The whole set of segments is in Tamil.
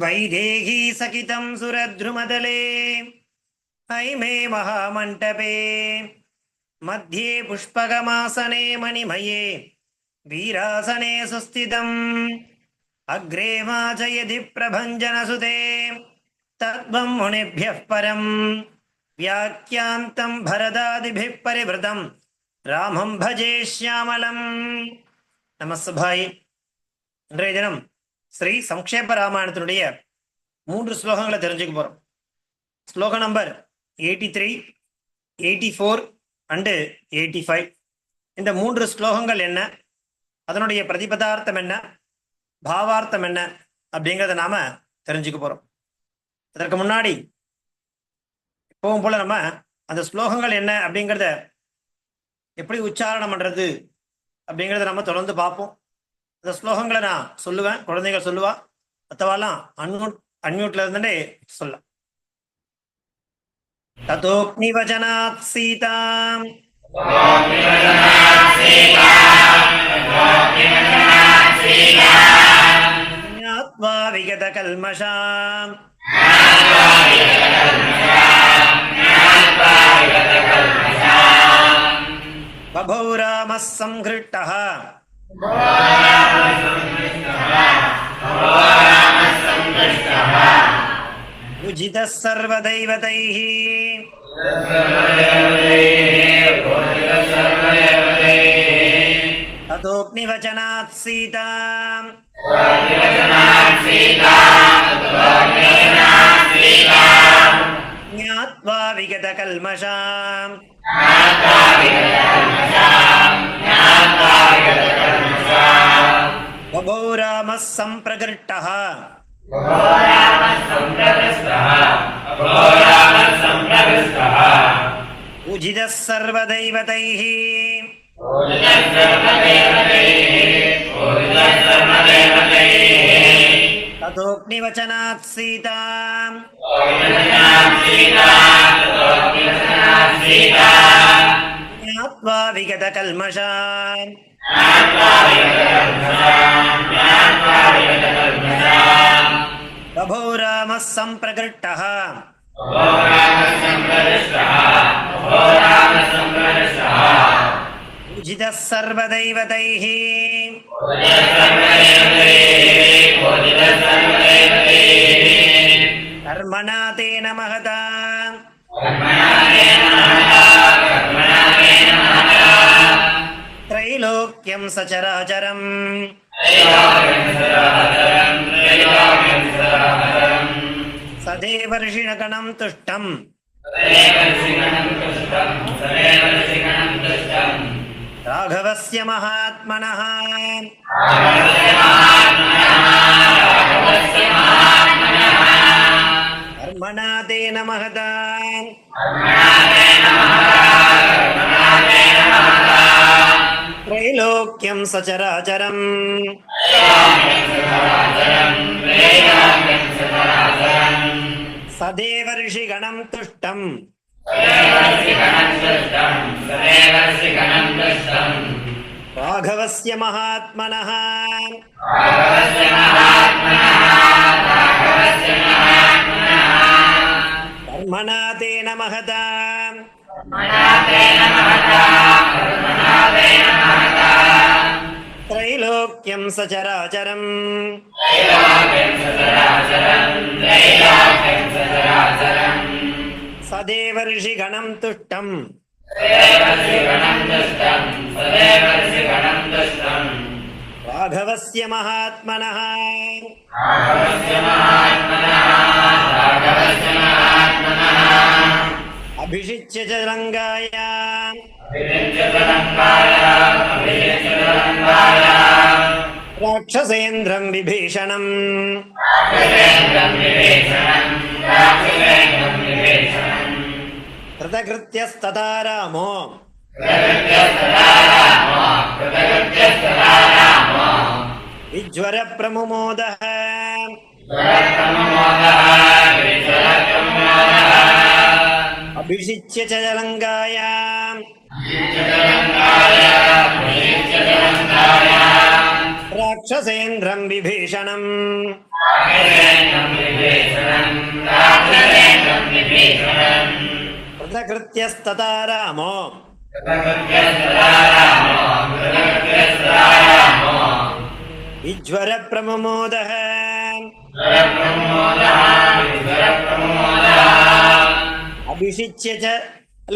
वैदेही सकितं सुरद्रुमदले हैमे महामण्टपे मध्ये पुष्पकमासने मणिमये वीरासने सुस्थितम् अग्रे वाचयति प्रभञ्जनसुते तद्वं मुनिभ्यः परम् व्याख्यान्तं भरदादिभिः परिवृतं रामं भजे श्यामलम्. நமஸ்தபாய். இன்றைய தினம் ஸ்ரீ சங்கேப ராமாயணத்தினுடைய 3 ஸ்லோகங்களை தெரிஞ்சுக்க போறோம். ஸ்லோக நம்பர் 83, 84 அண்ட் 85. இந்த 3 ஸ்லோகங்கள் என்ன, அதனுடைய பிரதிபதார்த்தம் என்ன, பாவார்த்தம் என்ன அப்படிங்கிறத நாம தெரிஞ்சுக்க போறோம். அதற்கு முன்னாடி எப்பவும் போல நம்ம அந்த ஸ்லோகங்கள் என்ன அப்படிங்கிறத எப்படி உச்சாரணம் பண்றது அப்படிங்கிறத நம்ம தொடர்ந்து பார்ப்போம். அந்த ஸ்லோகங்களை நான் சொல்லுவேன், குழந்தைகள் சொல்லுவா, மற்றவாலாம் அன்மியூட்ல இருந்துட்டே சொல்லலாம். ததோக்னி வசனாத் சீதாம் ஞாத்வா விகத கல்மஷாம் பபௌ ராமः சம்ஹ்ருஷ்டः பூஜிதः சர்வதைவதைः ததோக்னிவசனாத் சீதாம் ஞாத்வா விகத கல்மஷாம் பபௌ ராமः சம்பிரகிருஷ்டः பூஜிதः சர்வதைவதைः ததோக்னிவசனாத் சீதாம் ஞாத்வா விகத கல்மஷாம் பபௌ ராமः சம்பிரகிருஷ்டः பூஜிதः சர்வதைவதைः கர்மணா தேன மஹதா த்ரைலோக்யம் சசராசரம் சதேவர்ஷிணகணம் துஷ்டம் ராகவஸ்ய மகாத்மனः கர்மணா தேன மஹதா த்ரைலோக்யம் சசராசரம் சதேவர்ஷிகணம் துஷ்டம் ராகவஸ்ய மகாத்மனः கர்மணா தேன மஹதா த்ரைலோக்யம் சசராசரம் சதேவர்ஷிகணம் துஷ்டம் ராகவஸ்ய மகாத்மனः அபிஷிச்ய ச லங்காயாம் ராட்சசேந்திரம் விபீஷணம் கிருதகிருத்யஸ்ததா ராமோ விஜ்வர பிரமுமோதः அபிஷிச்ய ச லங்காயாம் ராட்சசேந்திரம் விபீஷணம் கிருதகிருத்யஸ்ததா ராமோ விஜ்வர பிரமமோதः அபிஷிச்ய ச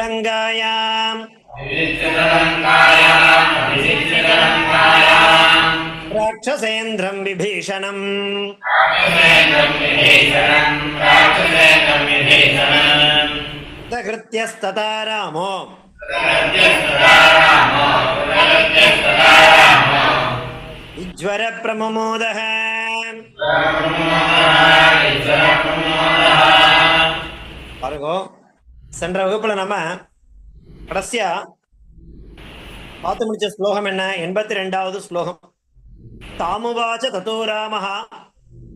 லங்காயாம் ராட்சசேந்திரம் விபீஷணம் கிருத்யஸ்ததா ராமோ விஜ்வர பிரமமோதः பாருங்க, சென்ற வகுப்புல நம்ம கடைசியா பார்த்து முடிச்ச ஸ்லோகம் என்ன? 82வது ஸ்லோகம். தாமுவாச்ச ததோ ராமः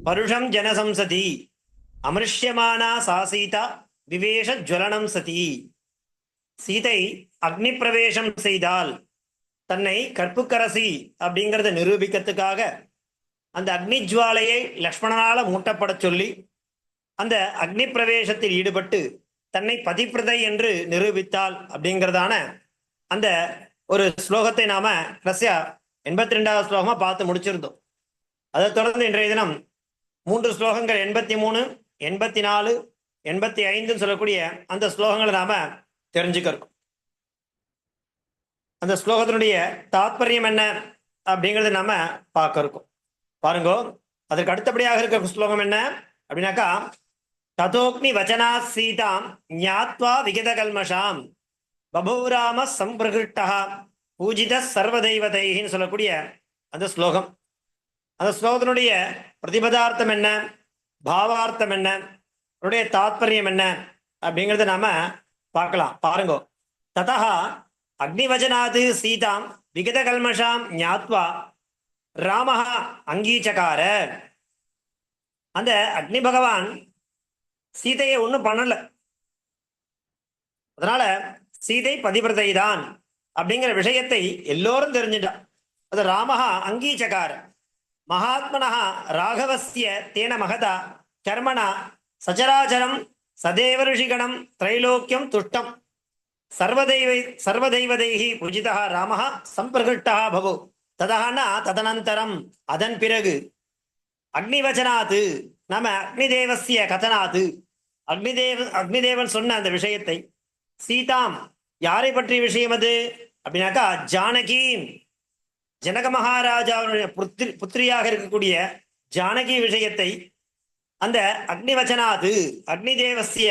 பருஷம் ஜனசம்சதி அமிருஷ்யமானா சா சீதா விவேஷ ஜுவலனம் சதி. சீதை அக்னி பிரவேசம் செய்தால் தன்னை கற்புக்கரசி அப்படிங்கிறத நிரூபிக்கிறதுக்காக அந்த அக்னி ஜுவாலையை லக்ஷ்மணனால மூட்டப்பட சொல்லி அந்த அக்னி பிரவேசத்தில் ஈடுபட்டு தன்னை பதிப்பிரதை என்று நிரூபித்தாள் அப்படிங்கிறதான அந்த ஒரு ஸ்லோகத்தை நாம கடைசியா 82வது ஸ்லோகமா பார்த்து முடிச்சிருந்தோம். அதை தொடர்ந்து இன்றைய தினம் 3 ஸ்லோகங்கள் 83, 84, 85 சொல்லக்கூடிய அந்த ஸ்லோகங்களை நாம தெரிஞ்சுக்கிறோம். அந்த ஸ்லோகத்தினுடைய தாத்பரியம் என்ன அப்படிங்கறத நாம பார்க்க இருக்கோம். பாருங்கோ, அதற்கு அடுத்தபடியாக இருக்கிற ஸ்லோகம் என்ன அப்படின்னாக்கா, ததோக்னி வச்சனா சீதாம் ஞாத்வா விகத கல்மஷாம் பபூராம சம்பிரகிருஷ்டா பூஜித சர்வதெய்வதைன்னு சொல்லக்கூடிய அந்த ஸ்லோகம். அந்த ஸ்லோகத்தினுடைய பிரதிபதார்த்தம் என்ன, பாவார்த்தம் என்ன, அதனுடைய தாத்பரியம் என்ன அப்படிங்கிறத நாம பார்க்கலாம். பாருங்கோ, ததா அக்னிவஜனாது சீதாம் விகத கல்மஷாம் ஞாத்வா ராமஹ அங்கீச்சகார. அந்த அக்னி பகவான் சீதையை ஒன்றும் பண்ணல, அதனால சீதை பதிவிரதை தான் அப்படிங்கிற விஷயத்தை எல்லோரும் தெரிஞ்சுட்டா. அது ராமஹா அங்கீச்சகார மகாத்மனஹா ராகவஸ்ய தேன மகதா கர்மணா சச்சராச்சரம் சதேவ ரிஷிகணம் திரைலோக்கியம் துஷ்டம் சர்வதெய்வதைஹி பூஜிதா ராமஹா சம்பிரகிருஷ்டா பவோ. ததஹனா ததனந்தரம், அதன் பிறகு அக்னிவச்சனாத்து நாம அக்னிதேவசிய கதனாத்து, அக்னிதேவன் சொன்ன அந்த விஷயத்தை, சீதாம் யாரை பற்றிய விஷயம் அது அப்படின்னாக்கா ஜானகீம், ஜனக மகாராஜாவுடைய புத்திரியாக இருக்கக்கூடிய ஜானகி விஷயத்தை அந்த அக்னிவச்சனாது அக்னிதேவசிய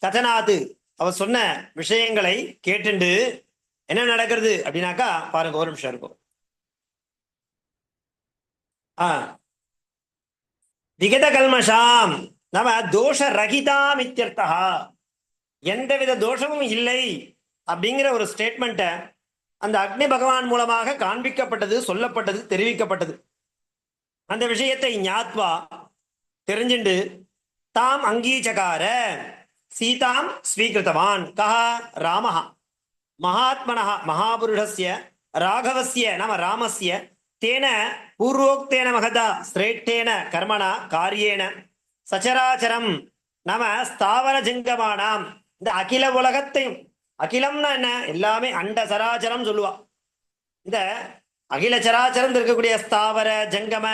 கதனாது அவர் சொன்ன விஷயங்களை கேட்டுண்டு என்ன நடக்கிறது அப்படின்னாக்கா, பாருங்க ஒரு நிமிஷம் இருக்கும். விகத கல்மஷாம் நாம தோஷ ரகிதாம் இத்தியர்த்தா, எந்தவித தோஷமும் இல்லை அப்படிங்கிற ஒரு ஸ்டேட்மெண்ட்டை அந்த அக்னி பகவான் மூலமாக காண்பிக்கப்பட்டது, சொல்லப்பட்டது, தெரிவிக்கப்பட்டது. அந்த விஷயத்தை ஞாத்வா தெரிஞ்சுண்டு தாம் அங்கீச்சகார சீதாம் ஸ்வீகிருத்தவான். கஹ ராமஹ மகாத்மனஹ மகாபுருஷஸ்ய ராகவஸ்ய நாம ராமஸ்ய தேன பூர்வோக்தேன மகதா சிரேஷ்டேன கர்மணா காரியேன சச்சராச்சரம் நாம ஸ்தாவர ஜங்கமானாம், இந்த அகில உலகத்தையும், அகிலம்னா என்ன, எல்லாமே அண்ட சராச்சரம் சொல்லுவா. இந்த அகில சராச்சரம் இருக்கக்கூடிய ஸ்தாவர ஜங்கம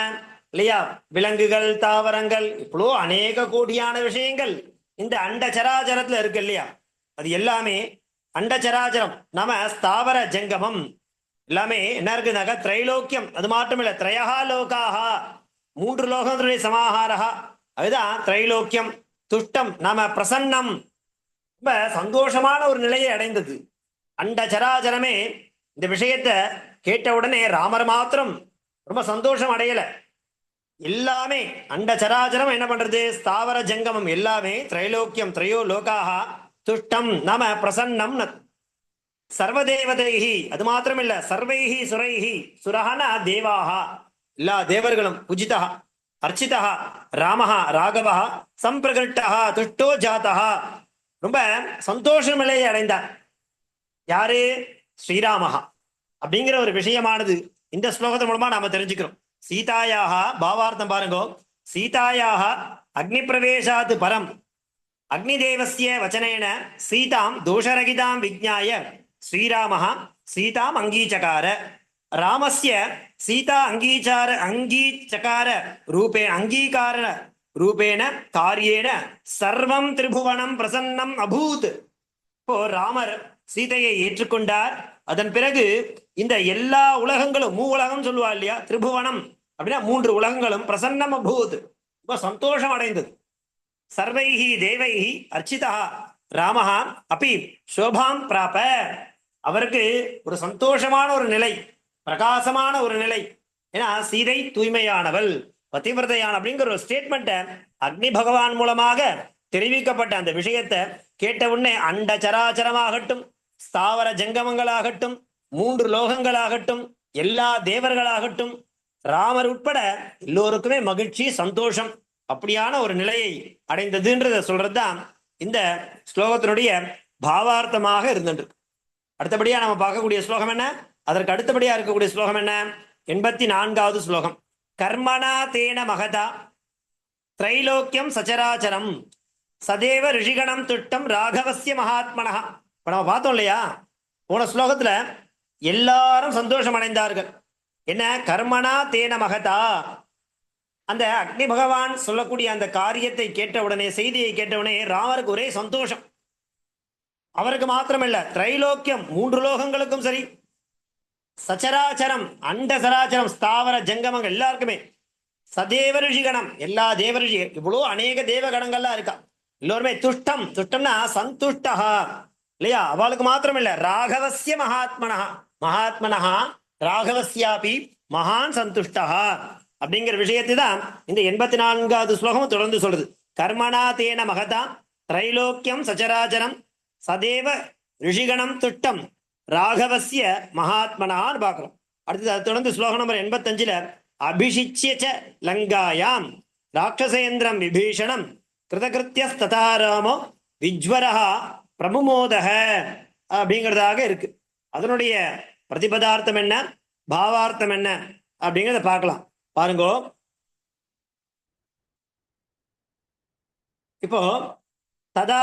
இல்லையா, விலங்குகள், தாவரங்கள், இவ்வளோ அநேக கோடியான விஷயங்கள் இந்த அண்ட சராச்சரத்துல இருக்கு இல்லையா, அது எல்லாமே அண்ட சராச்சரம் நாம ஸ்தாவர ஜங்கமம் எல்லாமே என்ன இருக்குனாக்கா திரைலோக்கியம். அது மாற்றம் இல்ல, திரையகா லோகாஹா, 3 லோகங்களுடைய சமாஹாரஹா, அதுதான் திரைலோக்கியம். துஷ்டம் நாம பிரசன்னம், ரொம்ப சந்தோஷமான ஒரு நிலையை அடைந்தது அண்ட சராச்சரமே. இந்த விஷயத்தை கேட்ட உடனே ராமர் மாத்திரம் ரொம்ப சந்தோஷம் அடையல, எல்லாமே அண்ட சராச்சரம் என்ன பண்றது, ஸ்தாவர ஜங்கமம் எல்லாமே திரைலோக்கியம், திரையோ லோகாஹா துஷ்டம் நாம பிரசன்னம். சர்வதேவதைஹி அது மாத்திரம் இல்ல, சர்வைஹி சுரைஹி, சுரஹன தேவாஹா எல்லா தேவர்களும், பூஜிதா அர்ச்சிதா ராமஹா ராகவா சம்பிரகிருஷ்டா துஷ்டோ ஜாதா, ரொம்ப சந்தோஷ நிலையை அடைந்தார். யாரு, ஸ்ரீராமஹா அப்படிங்கிற ஒரு விஷயமானது இந்த ஸ்லோகத்தின் மூலமா நாம தெரிஞ்சுக்கிறோம். சீதாயாக பாவார்த்தம் பாருங்கோ. சீதாயாக அக்னி பிரவேசாத் பரம் அக்னிதேவஸ்ய வச்சனேன சீதாம் தோஷரகிதாம் விஜ்ஞாய ஸ்ரீராமः சீதாம் அங்கீச்சகார. ராமஸ்ய சீதா அங்கீச்சகார அங்கீகார ரூபேண காரியேன சர்வம் திரிபுவனம் பிரசன்னம் அபூத். இப்போ ராமர் சீதையை ஏற்றுக்கொண்டார். அதன் பிறகு இந்த எல்லா உலகங்களும் உலகம் சொல்லுவா இல்லையா, திரிபுவனம் அப்படின்னா 3 உலகங்களும் பிரசன்னம் அபூத், ரொம்ப சந்தோஷம் அடைந்தது. சர்வைஹி தேவைஹி அர்ச்சிதா ராமஹா அப்படி சோபாம் பிராப. அவருக்கு ஒரு சந்தோஷமான ஒரு நிலை, பிரகாசமான ஒரு நிலை. ஏன்னா சீதை தூய்மையானவள், பதிவிரதையான அப்படிங்கிற ஒரு ஸ்டேட்மெண்ட்டை அக்னி பகவான் மூலமாக தெரிவிக்கப்பட்ட அந்த விஷயத்தை கேட்ட உடனே அண்ட சராச்சரமாகட்டும், ஸ்தாவர ஜங்கமங்களாகட்டும், 3 லோகங்களாகட்டும், எல்லா தேவர்களாகட்டும், ராமர் உட்பட எல்லோருக்குமே மகிழ்ச்சி, சந்தோஷம், அப்படியான ஒரு நிலையை அடைந்ததுன்றத சொல்றதுதான் இந்த ஸ்லோகத்தினுடைய பாவார்த்தமாக இருந்துட்டு. அடுத்தபடியா நம்ம பார்க்கக்கூடிய ஸ்லோகம் என்ன? அதற்கு அடுத்தபடியா இருக்கக்கூடிய ஸ்லோகம் என்ன? 84வது ஸ்லோகம். கர்மணா தேன மகதா திரைலோக்கியம் சச்சராச்சரம் சதேவ ரிஷிகணம் துட்டம் ராகவசிய மகாத்மனா. இப்ப நம்ம பார்த்தோம் இல்லையா, போன ஸ்லோகத்துல எல்லாரும் சந்தோஷம் அடைந்தார்கள். என்ன? கர்மணா தேன மகதா. அந்த அக்னி பகவான் சொல்லக்கூடிய அந்த காரியத்தை கேட்ட உடனே, செய்தியை கேட்ட உடனே ராமருக்கு ஒரே சந்தோஷம். அவருக்கு மாத்திரமல்ல, திரைலோக்கியம் 3 லோகங்களுக்கும் சரி, சச்சராச்சரம் அண்ட சராச்சரம் ஸ்தாவர ஜங்கமங்கள் எல்லாருக்குமே, சதேவ ரிஷிகணம் எல்லா தேவ ரிஷி, இவ்வளோ அநேக தேவகணங்கள்லாம் இருக்கா, எல்லோருமே துஷ்டம், துஷ்டம்னா சந்துஷ்டா இல்லையா, அவளுக்கு மாத்திரம் இல்ல, ராகவசிய மகாத்மனா ராகவசியாபி மகான் சந்துஷ்டா அப்படிங்கிற விஷயத்தை தான் இந்த 84வது ஸ்லோகம் தொடர்ந்து சொல்றது. கர்மணா தேன மகதா திரைலோக்கியம் சச்சராச்சரம் சதேவ ரிஷிகணம் துஷ்டம் ராகவசிய மகாத்மனான்னு பார்க்கிறோம். அடுத்தது அதை தொடர்ந்து ஸ்லோகம் நம்பர் 85ல அபிஷிச்சிய லங்காயாம் ராட்சசேந்திரம் விபீஷணம் கிருதகிருத்தியஸ்ததாராமோ விஜ்வரஹா பிரபுமோதக அப்படிங்கிறதாக இருக்கு. அதனுடைய பிரதிபதார்த்தம் என்ன, பாவார்த்தம் என்ன அப்படிங்கிறத பார்க்கலாம். பாருங்கோ, இப்போ ததா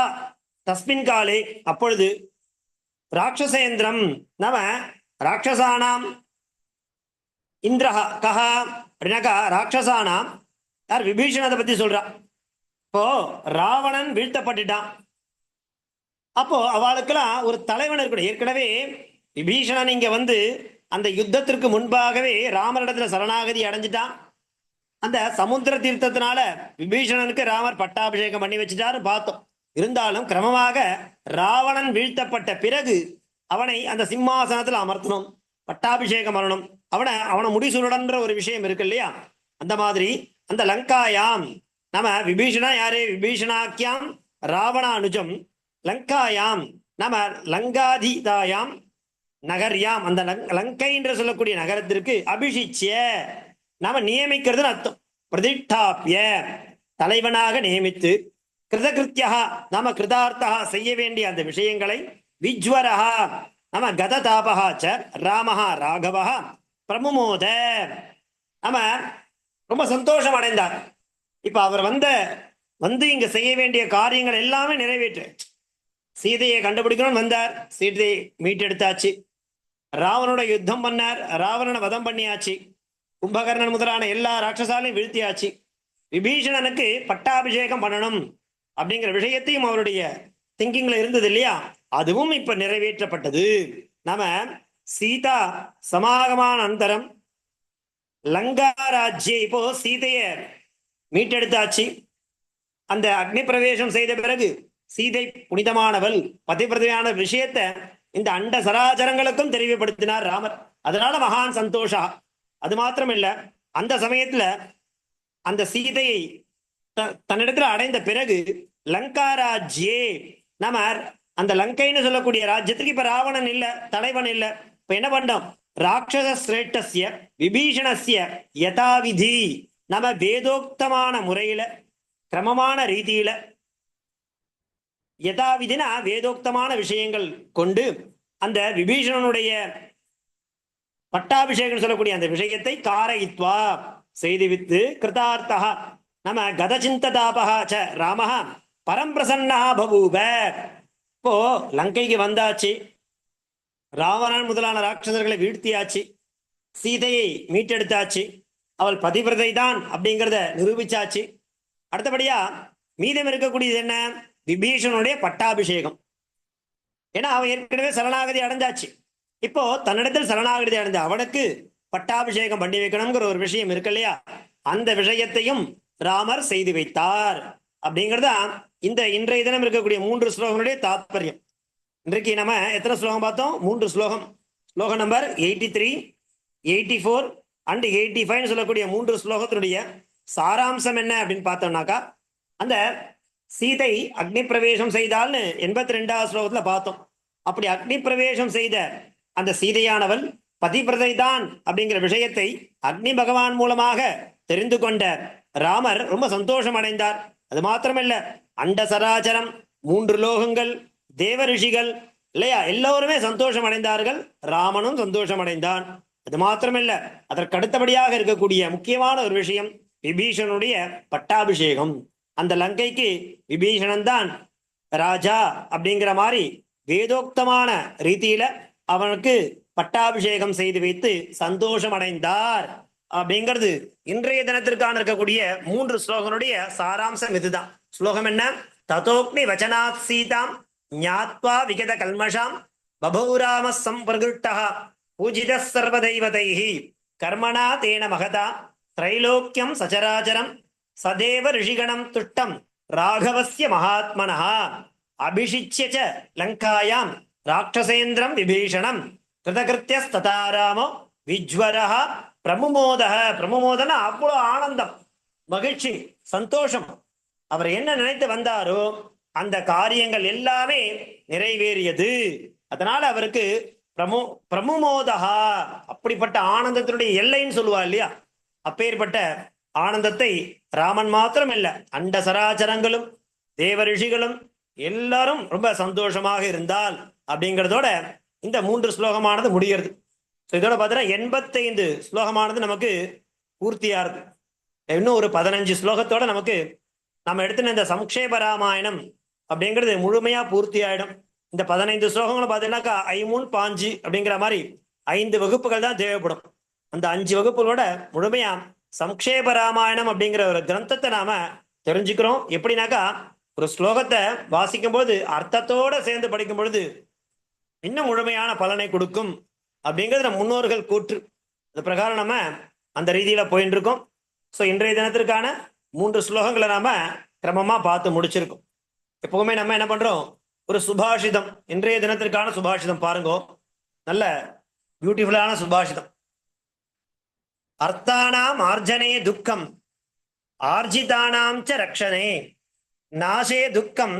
தஸ்மின் காலே அப்பொழுது ராட்சசேந்திரம் நம ராட்சசானாம் இந்திரஹா கஹா அப்படின்னாக்கா ராட்சசானாம் யார்? விபீஷணத்தை பத்தி சொல்றா. இப்போ ராவணன் வீழ்த்தப்பட்டுட்டான். அப்போ அவளுக்கெல்லாம் ஒரு தலைவன் இருக்கணும். ஏற்கனவே விபீஷணன் இங்க வந்து அந்த யுத்தத்திற்கு முன்பாகவே ராமரிடத்துல சரணாகதி அடைஞ்சிட்டான். அந்த சமுத்திர தீர்த்தத்தினால விபீஷணனுக்கு ராமர் பட்டாபிஷேகம் பண்ணி வச்சுட்டாரு பார்த்தோம். இருந்தாலும் கிரமமாக ராவணன் வீழ்த்தப்பட்ட பிறகு அவனை அந்த சிம்மாசனத்தில் அமர்த்தணும், பட்டாபிஷேகம் பண்ணணும், அவனை முடிசூழன்ற ஒரு விஷயம் இருக்கு இல்லையா. அந்த மாதிரி அந்த லங்காயாம் நம்ம விபீஷணா யாரு? விபீஷணாக்கியாம் ராவணானுஜம் லங்காயாம் நம்ம லங்காதிதாயாம் நகர்யாம் அந்த லங்கை என்று சொல்லக்கூடிய நகரத்திற்கு அபிஷிச்சிய நாம நியமிக்கிறதுன்னு அர்த்தம். பிரதிஷ்டாபிய தலைவனாக நியமித்து, கிருதகிருத்தியா நாம கிருதார்த்தா செய்ய வேண்டிய அந்த விஷயங்களை, விஜ்வரஹா நாம கததாபஹா ச ராமஹா ராகவஹா பிரமுமோத நாம ரொம்ப சந்தோஷம் அடைந்தார். இப்ப அவர் வந்து இங்க செய்ய வேண்டிய காரியங்கள் எல்லாமே நிறைவேற்று. சீதையை கண்டுபிடிக்கணும்னு வந்தார், சீதையை மீட்டெடுத்தாச்சு. ராவனோட யுத்தம் பண்ணார், ராவணனை வதம் பண்ணியாச்சு. கும்பகர்ணன் முதலான எல்லா ராட்சசாலையும் வீழ்த்தியாச்சு. விபீஷணனுக்கு பட்டாபிஷேகம் பண்ணணும் அப்படிங்கிற விஷயத்தையும் அவருடைய திங்கிங்ல இருந்தது இல்லையா, அதுவும் இப்ப நிறைவேற்றப்பட்டது. நாம சீதா சமாகமான அந்தரம் லங்கா ராஜ்ய இப்போ சீதைய மீட்டெடுத்தாச்சு. அந்த அக்னி பிரவேசம் செய்த பிறகு சீதை புனிதமானவள், பதிவிரதையான விஷயத்தை இந்த அண்ட சராச்சரங்களுக்கும் தெளிவுபடுத்தினார் ராமர். அதனால மகான் சந்தோஷா. அது மாத்திரம் இல்ல, அந்த சமயத்துல அந்த சீதையை தன்னிடத்துல அடைந்த பிறகு லங்கா ராஜ்யே நம்ம அந்த லங்கைன்னு சொல்லக்கூடிய ராஜ்யத்துக்கு இப்ப ராவணன் இல்ல, தலைவன் இல்ல. இப்ப என்ன பண்ணோம்? ராட்சச சிரேஷ்டஸ்ய விபீஷணஸ்ய யதாவிதி நம்ம வேதோக்தமான முறையில கிரமமான ரீதியில, யதாவிதினா வேதோக்தமான விஷயங்கள் கொண்டு அந்த விபீஷணனுடைய பட்டாபிஷேகம் சொல்லக்கூடிய அந்த விஷயத்தை காரயித்வா செய்துவித்து கிருதார்த்தா நம்ம கதசிந்ததாபகா ச ராமஹ பரம்பிரசன்னா பபூவ. இப்போ லங்கைக்கு வந்தாச்சு, ராவணன் முதலான ராட்சசர்களை வீழ்த்தியாச்சு, சீதையை மீட்டெடுத்தாச்சு, அவள் பதிவிரதை தான் அப்படிங்கிறத நிரூபிச்சாச்சு. அடுத்தபடியா மீதம் இருக்கக்கூடியது என்ன? விபீஷனுடைய பட்டாபிஷேகம். ஏன்னா அவன் ஏற்கனவே சரணாகதி அடைஞ்சாச்சு. இப்போ தன்னிடத்தில் சரணாகதி அடைஞ்ச அவனுக்கு பட்டாபிஷேகம் பண்ணி வைக்கணுங்கிற ஒரு விஷயம் இருக்கு இல்லையா, அந்த விஷயத்தையும் ராமர் செய்து வைத்தார். அப்படிங்கிறதா இந்த இன்றைய தினம் இருக்கக்கூடிய 3 ஸ்லோகங்களுடைய தாத்பரியம். இன்றைக்கு நம்ம எத்தனை ஸ்லோகம் பார்த்தோம்? 3 ஸ்லோகம். ஸ்லோகம் நம்பர் 83, 84 அண்ட் 85 சொல்லக்கூடிய 3 ஸ்லோகத்தினுடைய சாராம்சம் என்ன அப்படின்னு பார்த்தோம்னாக்கா, அந்த சீதை அக்னி பிரவேசம் செய்தால்னு 82வது ஸ்லோகத்துல பார்த்தோம். அப்படி அக்னி பிரவேசம் செய்த அந்த சீதையானவள் பதிபிரதை தான் அப்படிங்கிற விஷயத்தை அக்னி பகவான் மூலமாக தெரிந்து கொண்ட ராமர் ரொம்ப சந்தோஷம் அடைந்தார். அது மாத்திரமல்ல, அண்ட சராச்சரம், 3 லோகங்கள், தேவ ரிஷிகள் இல்லையா, எல்லோருமே சந்தோஷம் அடைந்தார்கள். ராமனும் சந்தோஷம் அடைந்தான். அது மாத்திரமல்ல, அதற்கு அடுத்தபடியாக இருக்கக்கூடிய முக்கியமான ஒரு விஷயம் விபீஷனுடைய பட்டாபிஷேகம். அந்த லங்கைக்கு விபீஷணன் தான் ராஜா அப்படிங்கிற மாதிரி வேதோக்தமான ரீதியில அவனுக்கு பட்டாபிஷேகம் செய்து வைத்து சந்தோஷம் அடைந்தார். அப்படிங்கிறது இன்றைய தினத்திற்கான இருக்கக்கூடிய 3 ஸ்லோகனுடைய சாராம்சம் இதுதான். ஸ்லோகம் என்ன? ததோக்னி வச்சனாத் சீதாம் ஞாத்வா விகத கல்மஷாம் பபௌராம சம்பிரகிருஷ்டா பூஜித சர்வதைவதைஹி கர்மணா தேன மகதா திரைலோக்கியம் சச்சராச்சரம் சதேவ ரிஷிகணம் துஷ்டம் ராகவஸ்ய மகாத்மனः அபிஷிச்ய ச லங்காயாம் ராட்சசேந்திரம் விபீஷணம் கிருதகிருத்யஸ்ததா ராமோ விஜ்வரஹ பிரமுமோதஹ. பிரமுமோதன அவ்வளோ ஆனந்தம், மகிழ்ச்சி, சந்தோஷம். அவர் என்ன நினைத்து வந்தாரோ அந்த காரியங்கள் எல்லாமே நிறைவேறியது. அதனால அவருக்கு பிரமுமோதஹா, அப்படிப்பட்ட ஆனந்தத்தினுடைய எல்லைன்னு சொல்லுவா இல்லையா, அப்பேற்பட்ட ஆனந்தத்தை ராமன் மாத்திரம் இல்ல, அண்ட சராச்சரங்களும் தேவ ரிஷிகளும் எல்லாரும் ரொம்ப சந்தோஷமாக இருந்தால் அப்படிங்கிறதோட இந்த 3 ஸ்லோகமானது முடிகிறது. இதோட பார்த்தீங்கன்னா 85 ஸ்லோகமானது நமக்கு பூர்த்தியாகுது. இன்னும் ஒரு 15 ஸ்லோகத்தோட நமக்கு நம்ம எடுத்துன இந்த சம்க்ஷேப ராமாயணம் அப்படிங்கிறது முழுமையா பூர்த்தி ஆயிடும். இந்த 15 ஸ்லோகங்களும் பார்த்தீங்கன்னாக்கா 5 அப்படிங்கிற மாதிரி 5 வகுப்புகள் தான் தேவைப்படும். அந்த 5 வகுப்புகளோட முழுமையா சம்க்ஷேப ராமாயணம் அப்படிங்கிற ஒரு கிரந்தத்தை நாம தெரிஞ்சுக்கிறோம். எப்படின்னாக்கா, ஒரு ஸ்லோகத்தை வாசிக்கும் போது அர்த்தத்தோட சேர்ந்து படிக்கும் பொழுது இன்னும் முழுமையான பலனை கொடுக்கும் அப்படிங்கிறது நம்ம முன்னோர்கள் கூற்று. அது பிரகாரம் நம்ம அந்த ரீதியில போயிட்டு இருக்கோம். ஸோ இன்றைய தினத்திற்கான 3 ஸ்லோகங்களை நாம கிரமமா பார்த்து முடிச்சிருக்கோம். எப்பவுமே நம்ம என்ன பண்றோம், ஒரு சுபாஷிதம், இன்றைய தினத்திற்கான சுபாஷிதம் பாருங்க, நல்ல பியூட்டிஃபுல்லான சுபாஷிதம். அர்த்தானாம் ஆர்ஜனே துக்கம் ஆர்ஜிதானாம் ச ரக்ஷனே நாசே துக்கம்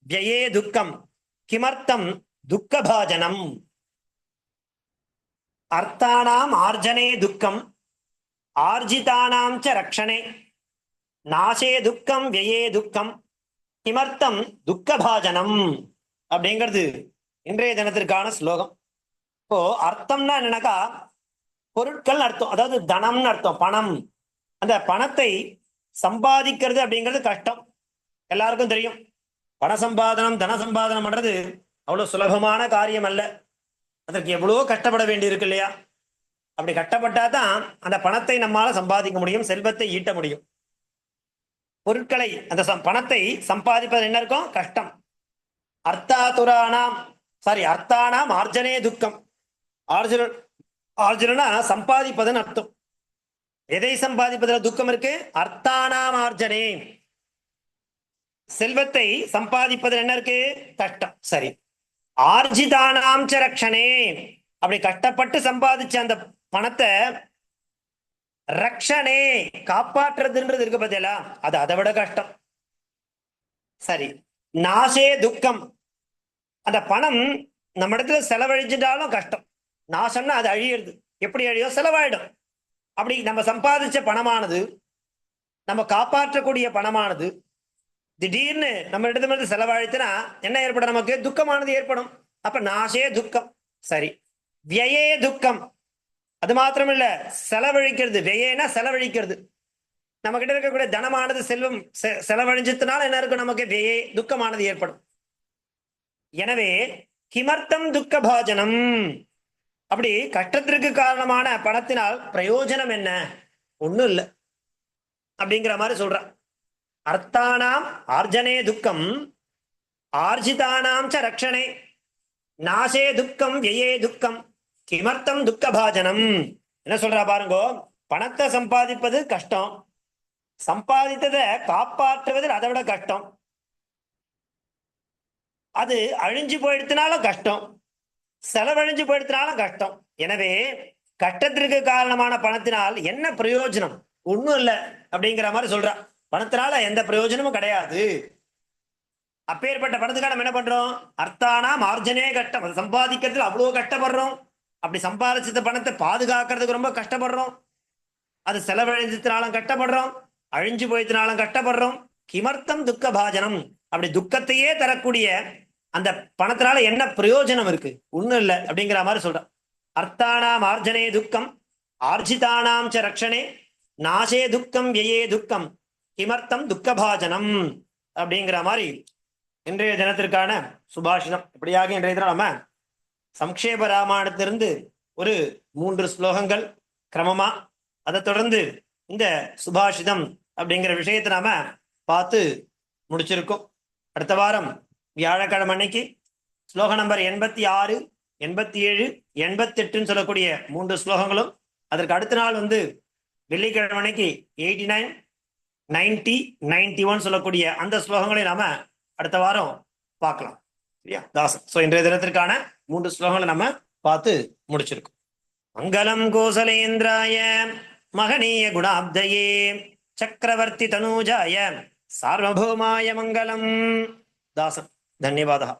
வியே துக்கம் கிமர்த்தம் துக்கபாஜனம். அர்த்தானாம் ஆர்ஜனே துக்கம் ஆர்ஜிதானாம் ச ரக்ஷனே நாசே துக்கம் வியே துக்கம் கிமர்த்தம் துக்கபாஜனம் அப்படிங்கிறது இன்றைய தினத்திற்கான ஸ்லோகம். இப்போ அர்த்தம்னா என்னன்னாக்கா, பொருட்கள் அர்த்தம், அதாவது தனம்னு அர்த்தம், பணம். அந்த பணத்தை சம்பாதிக்கிறது அப்படிங்கிறது கஷ்டம், எல்லாருக்கும் தெரியும். பண சம்பாதனம், தன சம்பாதனம் பண்றது அவ்வளவு சுலபமான காரியம் அல்ல. அதற்கு எவ்வளவோ கஷ்டப்பட வேண்டி இருக்கு இல்லையா? அப்படி கஷ்டப்பட்டா தான் அந்த பணத்தை நம்மால சம்பாதிக்க முடியும், செல்வத்தை ஈட்ட முடியும். பொருட்களை, அந்த பணத்தை சம்பாதிப்பது என்ன இருக்கும், கஷ்டம். அர்த்தானாம் ஆர்ஜனே துக்கம். ஆர்ஜனா சம்பாதிப்பதுன்னு அர்த்தம். எதை சம்பாதிப்பதுல துக்கம் இருக்கு? அர்த்தானாம் ஆர்ஜனே, செல்வத்தை சம்பாதிப்பதில் என்ன இருக்கு, கஷ்டம். சரி, ஆர்ஜிதானாம் ச ரக்ஷனே, அப்படி கஷ்டப்பட்டு சம்பாதிச்ச அந்த பணத்தை ரக்ஷனே, காப்பாற்றுறதுன்றது இருக்கு பார்த்தீங்களா, அது அதை விட கஷ்டம். சரி, நாசே துக்கம், அந்த பணம் நம்ம இடத்துல செலவழிஞ்சிட்டாலும் கஷ்டம். நாசம்னா அது அழியிறது. எப்படி அழியோ, செலவாயிடும். அப்படி நம்ம சம்பாதிச்ச பணமானது, நம்ம காப்பாற்றக்கூடிய பணமானது திடீர்னு நம்ம இடத்துல செலவழித்துனா என்ன ஏற்படும், நமக்கு துக்கமானது ஏற்படும். அப்ப நாசே துக்கம். சரி, வியே துக்கம், அது மாத்திரமில்ல, செலவழிக்கிறது. வெயேனா செலவழிக்கிறது. நம்ம கிட்ட இருக்கக்கூடிய தனமானது செல்வம் செலவழிஞ்சதுனால என்ன இருக்கும், நமக்கு வெயே துக்கமானது ஏற்படும். எனவே கிமர்த்தம் துக்க பாஜனம், அப்படி கஷ்டத்திற்கு காரணமான பணத்தினால் பிரயோஜனம் என்ன, ஒண்ணும் இல்லை அப்படிங்கிற மாதிரி சொல்றான். அர்த்தானாம் ஆர்ஜனே துக்கம், ஆர்ஜிதானாம் ச ரக்ஷணே, நாசே துக்கம் வியே துக்கம், கிமர்த்தம் துக்க பாஜனம். என்ன சொல்றா பாருங்கோ, பணத்தை சம்பாதிப்பது கஷ்டம், சம்பாதித்ததை காப்பாற்றுவதில் அதை விட கஷ்டம், அது அழிஞ்சு போயிடுத்தினாலும் கஷ்டம், செலவழிஞ்சு போயிடுத்தினாலும் கஷ்டம். எனவே கஷ்டத்திற்கு காரணமான பணத்தினால் என்ன பிரயோஜனம், ஒண்ணும் இல்லை அப்படிங்கிற மாதிரி சொல்றா. பணத்தினால எந்த பிரயோஜனமும் கிடையாது. அப்பேற்பட்ட பணத்துக்காக நம்ம என்ன பண்றோம், அர்த்தானா மார்ஜனே கஷ்டம், அதை சம்பாதிக்கிறதுல அவ்வளவு கஷ்டப்படுறோம். அப்படி சம்பாதிச்ச பணத்தை பாதுகாக்கிறதுக்கு ரொம்ப கஷ்டப்படுறோம். அது செலவழிஞ்சதுனாலும் கஷ்டப்படுறோம், அழிஞ்சு போயதுனாலும் கஷ்டப்படுறோம். கிமர்த்தம் துக்க பாஜனம், அப்படி துக்கத்தையே தரக்கூடிய அந்த பணத்தினால என்ன பிரயோஜனம் இருக்கு, ஒண்ணும் இல்லை அப்படிங்கிற மாதிரி சொல்றான். அர்த்தானாம் ஆர்ஜனே துக்கம், ஆர்ஜிதானாம் ச ரக்ஷணே, நாசே துக்கம் வியே துக்கம், கிமர்த்தம் துக்க பாஜனம் அப்படிங்கிற மாதிரி இன்றைய தினத்திற்கான சுபாஷிதம். இப்படியாக இன்றைய தினம் நம்ம சம்க்ஷேப ராமாயணத்திலிருந்து ஒரு 3 ஸ்லோகங்கள் கிரமமா, அதை தொடர்ந்து இந்த சுபாஷிதம் அப்படிங்கிற விஷயத்தை நாம பார்த்து முடிச்சிருக்கோம். அடுத்த வாரம் வியாழக்கிழமை அன்னைக்கு ஸ்லோகம் நம்பர் 86, 87, 88 சொல்லக்கூடிய 3 ஸ்லோகங்களும், அதற்கு அடுத்த நாள் வெள்ளிக்கிழமை அன்னைக்கு 89, 90, 91 சொல்லக்கூடிய அந்த ஸ்லோகங்களை நாம அடுத்த வாரம் பார்க்கலாம். சரியா தாசன்? சோ இன்றைய தினத்திற்கான 3 ஸ்லோகங்களை நம்ம பார்த்து முடிச்சிருக்கோம். மங்களம் கோசலேந்திராய மகனீய குணாப்தயே சக்கரவர்த்தி தனூஜாய சார்வபௌமாய மங்களம். தாசன். தன்யவாதः.